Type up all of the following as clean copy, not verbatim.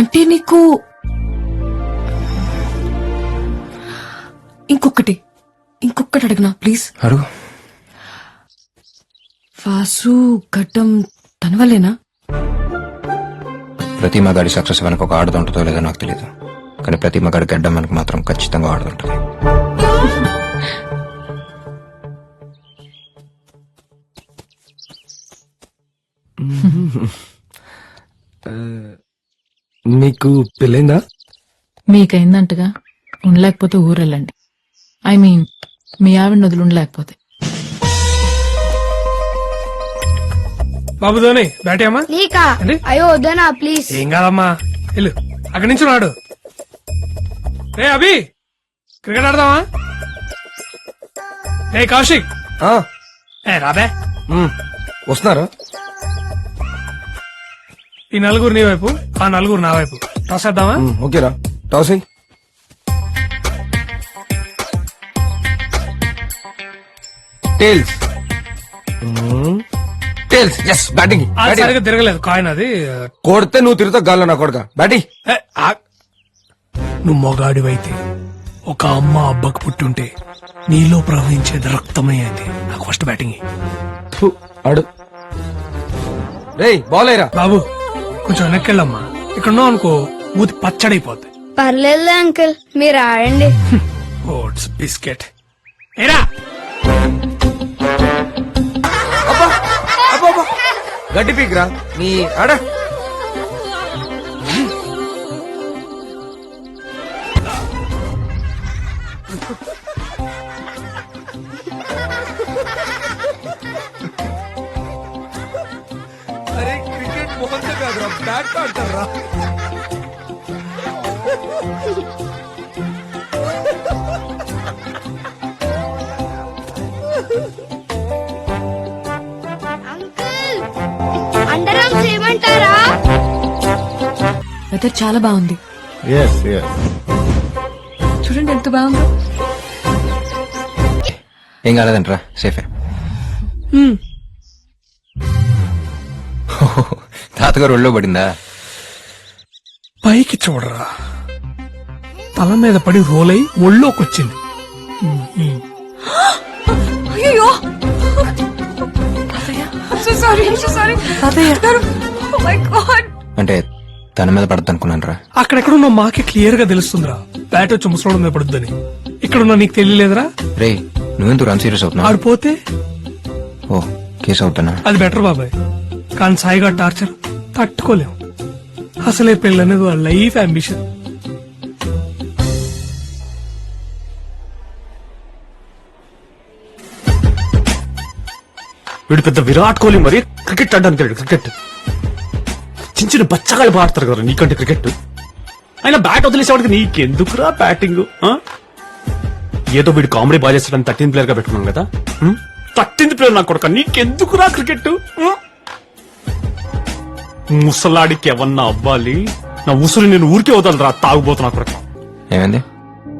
అంటే నీకు ఇంకొకటి అడిగినా ప్లీజ్. అడుగు. వాసు గడ్డం తన వల్లేనా? ప్రతి మగాడి సక్సెస్ వెనక ఒక ఆడది ఉంటుందో లేదో నాకు తెలియదు, కానీ ప్రతి మగాడి గడ్డం వెనక మాత్రం ఖచ్చితంగా ఆడుతుంటది. నీకు పెళ్ళైందా? మీకైందంటగా, ఉండలేకపోతే ఊరెళ్ళండి. ఐ మీన్ మీ ఆవిడ వదిలి ఉండలేకపోతే. బాబు ధోని బ్యాట్ అమ్మా. నీకా? అయ్యో వద్దనా ప్లీజ్. ఏం కాదమ్మా, వెళ్ళు అక్కడి నుంచి రాడు. రే అభి, క్రికెట్ ఆడదామా? రే కౌశిక్, రాబే. వస్తున్నారా? ఈ నలుగురు నీ వైపు, ఆ నలుగురు నా వైపు. టాస్ వేద్దామా? ఓకేరా, టాస్ అయ్యి. టేల్స్. టేల్స్. Yes, batting. అది సరిగ్గా తిరగలేదు కాయిన్, అది కొడితే నువ్వు తిరుగుతావు గాల్లో నా కొడక. బ్యాటింగ్. నువ్వు మొగాడివైతే ఒక అమ్మ అబ్బకు పుట్టుంటే నీలో ప్రవహించేది రక్తమయ్యేది. నాకు ఫస్ట్ బ్యాటింగ్. ఆడు. రేయ్ బాల్ అయ్యరా. బాబు కొంచెం వెనక్కి వెళ్ళమ్మా, ఇక్కడ ఉన్నావు అనుకో మూతి పచ్చడైపోద్ది. పర్లేదు అంకుల్, మీరు ఆడండి. Oats biscuit. ఏరా గడ్డి పీక్రా నీ ఆడ. అరే క్రికెట్ మొహంతో కాదురా, బ్యాట్ తో ఆడతారా? అంకుల్ అండర్ ఆర్మ్స్ ఏమంటారా? వెదర్ చాలా బాగుంది. చూడండి ఎంత బాగుందో. ఏం కాలేదంటరా, సేఫే. తాతగారు ఒళ్ళో పడిందా? పైకి చూడరా, తల మీద పడి రోల్ అయి ఒళ్ళోకొచ్చింది. అయ్యో అంటే తన మీద పడద్దు అనుకున్నాను రా. అక్కడెక్కడున్నా మాకే క్లియర్ గా తెలుస్తుందిరా, బ్యాట్ వచ్చి ముసలోడు మీద పడుద్దని. ఇక్కడున్నా నీకు తెలియలేదురా? రే నువ్వెందుకు రన్ సీరియస్ అవుతున్నావు? ఆడిపోతే ఓ కేసు అవుతానా? అది బెటర్ బాబాయ్, కానీ సాయిగా టార్చర్ తట్టుకోలేం. అసలే పెళ్ళనేది వాళ్ళ లైఫ్ అంబిషన్. వీడు పెద్ద విరాట్ కోహ్లీ మరి క్రికెట్ ఆడడానికి వెళ్ళాడు. క్రికెట్ చిన్న చిన్న బచ్చగాళ్ళు ఆడతారు కదా నీకంటే క్రికెట్. ఆయన బ్యాట్ వదిలేసేవాడికి నీకెందుకురా బ్యాటింగ్? ఏదో వీడు కామెడీ బాగా చేస్తాడని 13th ప్లేయర్ గా పెట్టుకున్నాం కదా. 13th ప్లేయర్ నాకు కొడక, నీకెందుకురా క్రికెట్? ముసలాడికి ఎవన్నా అవ్వాలి, నా ఉసురు నేను ఊరికే వదలరా తాగుబోతున్నా కొడక. ఏమైంది?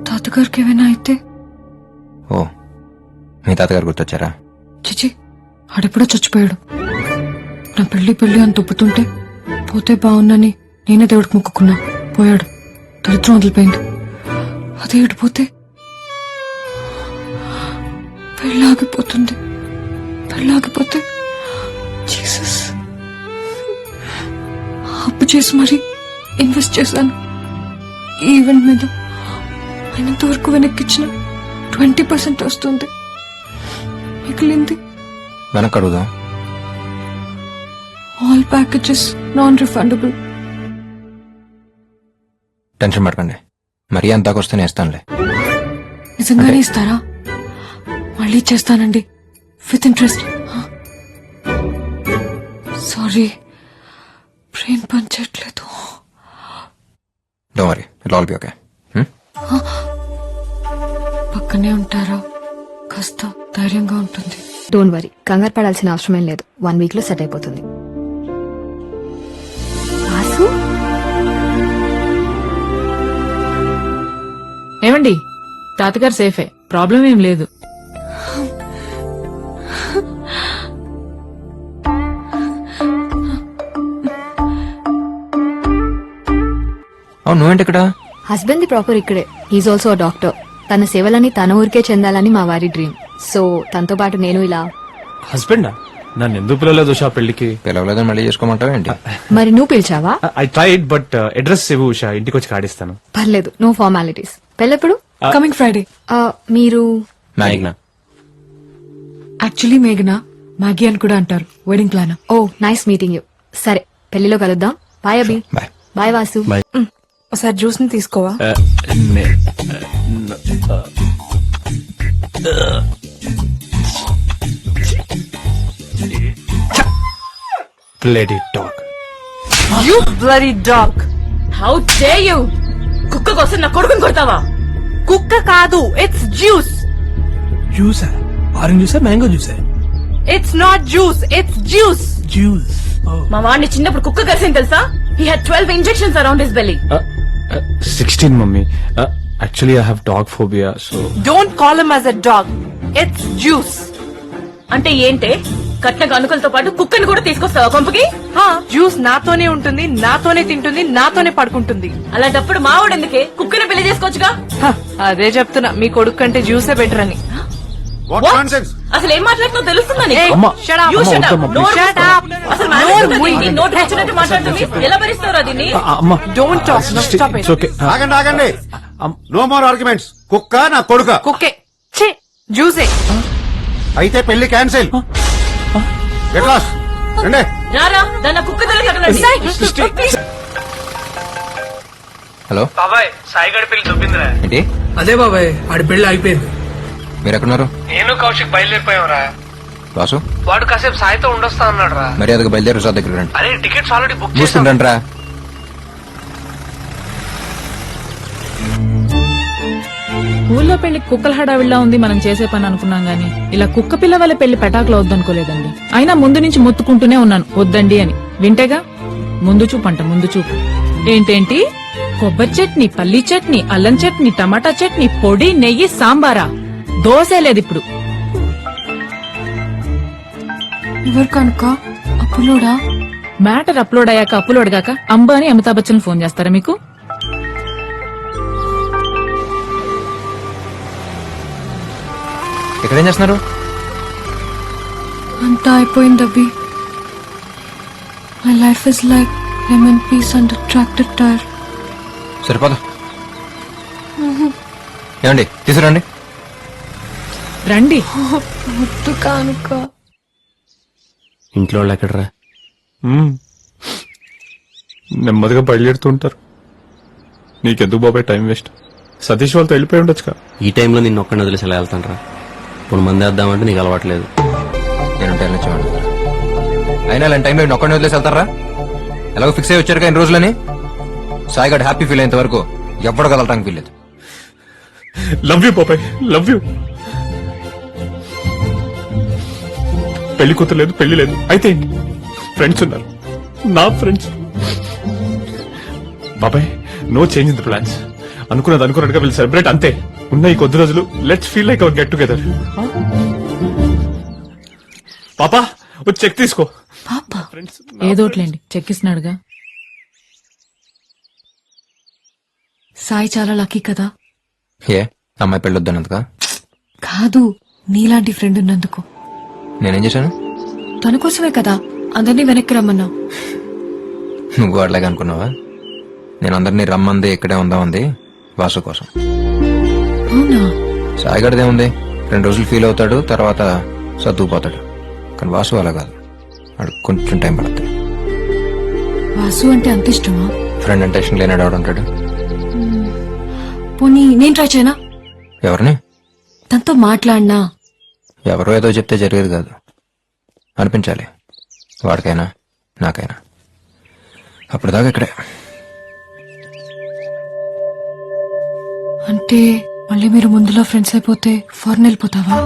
తాతగారికి ఏమైనా అయితే? ఓ మీ తాతగారు గుర్తొచ్చారా? చిచి, ఆడెప్పుడో చచ్చిపోయాడు. నా పెళ్లి అని తొప్పుతుంటే పోతే బాగుందని నేనే దేవుడికి మొక్కుకున్నా. పోయాడు, దరిద్రం వదిలిపోయింది. అదే ఇడిపోతే పెళ్ళాగిపోతే జీసస్, అప్పు చేసి మరీ ఇన్వెస్ట్ చేశాను ఈ ఈవెంట్ మీద. అయినంతవరకు వెనక్కిచ్చిన 20% వస్తుంది, మిగిలింది వెనక్కి అడుగుదాం. All packages non refundable. Tension పడకండి, మరీ అంతాకు వస్తే నేస్తానులే. నిజంగానే ఇస్తారా? మళ్ళీ చేస్తానండి, విత్ ఇంట్రెస్ట్. సారీ, బ్రెయిన్ పనిచేయట్లేదు. Don't worry, it'll be okay. పక్కనే ఉంటారా? కాస్త ధైర్యంగా ఉంటుంది. డోంట్ వరీ, కంగారు పడాల్సిన అవసరమేం లేదు. 1 week లో సెట్ అయిపోతుంది. ఏమండి, తాతగారు సేఫే, ప్రాబ్లం ఏం లేదు. అవును నువ్వేంటి ఇక్కడ? హస్బెండ్ ది ప్రాపర్ ఇక్కడే. He's also a doctor. తన సేవలని తన ఊరికే చెందాలని మా వారి డ్రీమ్. సో తనతో పాటు నేను ఇలా. హస్బెండా? నన్ను ఎందుకు పిలవలేదు ఉషా పెళ్లికి? పిలవలేదని మళ్ళీ చేసుకోమంటావా ఏంటి? మరి నువ్వు పిలిచావా? ఐ ట్రైడ్ బట్ అడ్రస్ ఇవ్వు ఉషా, ఇంటికి వచ్చి కాడిస్తాను. పర్లేదు, నో ఫార్మాలిటీస్. పెళ్ళెప్పుడు? Coming Friday. మీరు మ్యాగ్నా. యాక్చువల్లీ మేఘనా మ్యాగీ అని కూడా అంటారు. Wedding plan. Oh nice meeting you. సరే పెళ్లిలో కలుద్దాం. Bye Abhi. Bye. Bye Vasu. ఒకసారి జ్యూస్ ని తీసుకోవా? Bloody dog. You bloody dog. How dare you! కుక్క కోసం నా కొడుకుని కొడతావా? కుక్క కాదు, ఇట్స్ జ్యూస్. జ్యూసా? ఆరెంజ్ జ్యూసా, మ్యాంగో జ్యూసా? It's not juice, it's juice. Juice. మా వాడిని చిన్నప్పుడు కుక్క కలిసింది తెలుసా? He had 12 injections around his belly. 16 mummy. Actually I have dog phobia, so. Don't call him as a dog. It's juice. అంటే ఏంటే? కట్న కనుకలతో పాటు కుక్కని కూడా తీసుకొస్తావా కొంపకి? జ్యూస్ నాతోనే ఉంటుంది, నాతోనే తింటుంది, నాతోనే పడుకుంటుంది. అలాంటప్పుడు మావాడు ఎందుకే? కుక్కని పెళ్లి చేసుకోవచ్చుగా. అదే చెప్తున్నా, మీ కొడుకు కంటే జ్యూసే బెటర్ అని. అసలు ఏం మాట్లాడుతున్నావు తెలుస్తుందా నీకు? అమ్మా, Shut up. You అమ్మా, shut up. వద్దమ్మా, నోరు please. మూసుకో. అసలు మేనేజ్ ఏంటి? నోటికి వచ్చినట్టు మాట్లాడుతుంది. ఎలా భరిస్తావురా దీన్ని? అమ్మా, Don't talk. No, stop it. it's okay. ఆగండి ఆగండి, నో మోర్ ఆర్గ్యుమెంట్స్. కుక్క నా కొడుక కుక్కే. ఛీ, జ్యూసే. అయితే పెళ్లి క్యాన్సిల్. Get lost. రండి. రారా దాన్ని కుక్క దగ్గర. హలో బాబాయ్, సాయిగడి పెళ్లి చూపిందిరా. ఏంటి? అదే బాబాయ్, ఆడి పెళ్లి అయిపోయింది. మీరు ఎక్కడున్నారు? నేను కౌశిక్ బయలుదేరిపోయావురా. వాసు వాడు కాసేపు సాయితో ఉండొస్తా అన్నాడు రా. మర్యాదగా బయలుదేరి రిసార్ట్ దగ్గర రండి. అరే టికెట్స్ ఆల్రెడీ బుక్ చూస్తుండండి రా. ఊళ్ళో పెళ్లి కుక్కల హడావిడిలా ఉంది మనం చేసే పని అనుకున్నాం గానీ ఇలా కుక్క పిల్ల వల్ల పెళ్లి పెటాకులో వద్దనుకోలేదండి. అయినా ముందు నుంచి మొత్తుకుంటూనే ఉన్నాను వద్దండి అని. వింటేగా ముందు చూపు అంట, ముందు చూపు. ఏంటేంటి? కొబ్బరి చట్నీ, పల్లీ చట్నీ, అల్లం చట్నీ, టమాటా చట్నీ, పొడి, నెయ్యి, సాంబారా? దోశే లేదు ఇప్పుడు. ఎవరు కనుక అప్పులోడా? మ్యాటర్ అప్లోడ్ అయ్యాక అప్లోడ్ గాక అంబానీ అమితాబ్ బచ్చన్ ఫోన్ చేస్తారా మీకు? ఇక్కడ ఏం చేస్తున్నారు? అంతా అయిపోయింది Abhi. My life is like lemon piece under tractor tyre. సరిపోదా? ఏమండి తీసుకురండి. రండి. వద్దు కానుక. ఇంట్లో వాళ్ళు ఎక్కడరా? నెమ్మదిగా బయలుదేరుతుంటారు. నీకెందుకు బాబాయ్ టైం వేస్ట్? సతీష్ వాళ్ళతో వెళ్ళిపోయి ఉండొచ్చుగా. ఈ టైంలో నిన్ను ఒక్కడిని వదిలేసి ఎలా వెళ్తాను రా? ఇప్పుడు మంది వేద్దామంటే నీకు అలవాట్లేదు. నేను వెళ్ళొచ్చాను. అయినా ఇలాంటి టైంలో నేను ఒక్కడిని వదిలేసి వెళ్తారా? ఎలాగో ఫిక్స్ అయ్యి వచ్చారు ఇన్ని రోజులని. సాయిగడ్ హ్యాపీ ఫీల్ అయినంత వరకు ఎవ్వడు కదలటానికి వీల్లేదు. లవ్ యూ బాబాయ్, లవ్ యూ. పెళ్లి కూతురు లేదు, పెళ్లి లేదు. అయితే ఏంటి? ఫ్రెండ్స్ ఉన్నారు, నా ఫ్రెండ్స్. బాబాయ్ no change in the plans. అనుకున్నది అనుకున్నట్టుగా వీళ్ళు సెలబ్రేట్ అంతే. ఉన్న ఈ కొద్ది రోజులు let's feel like our get together. పాపా వచ్చి చెక్ తీసుకో. పాపా ఫ్రెండ్స్ ఏదోట్లేండి, చెక్కిస్తున్నాడుగా. సాయి చాలా లక్కీ కదా. ఏ అమ్మాయి పెళ్ళొద్దన్నందుక? కాదు, నీలాంటి ఫ్రెండ్ ఉన్నందుకు. నేనేం చేశాను? తన కోసమే కదా అందరినీ వెనక్కి రమ్మన్నా. నువ్వు అట్లాగే అనుకున్నావా? నేను అందరినీ రమ్మంది ఇక్కడే ఉందామంది వాసు కోసం. అవునా? సాయిగడిదే ఉంది, 2 రోజులు ఫీల్ అవుతాడు, తర్వాత సర్దుకుపోతాడు. కానీ వాసు అలా కాదు, వాడు కొంచెం టైం పడుతుంది. వాసు అంటే అంత ఇష్టమా? ఫ్రెండ్ అంటే ఇష్టం లేనాడు ఆడుంటాడు. పోనీ నేను ట్రై చేయనా? ఎవరిని? తనతో మాట్లాడినా. ఎవరో ఏదో చెప్తే జరిగేది కాదు, అనిపించాలి. వాడికైనా నాకైనా. అప్పుడు దాకా ఇక్కడే. అంటే మళ్ళీ మీరు ముందులో ఫ్రెండ్స్ అయిపోతే ఫారెన్ వెళ్ళిపోతావా?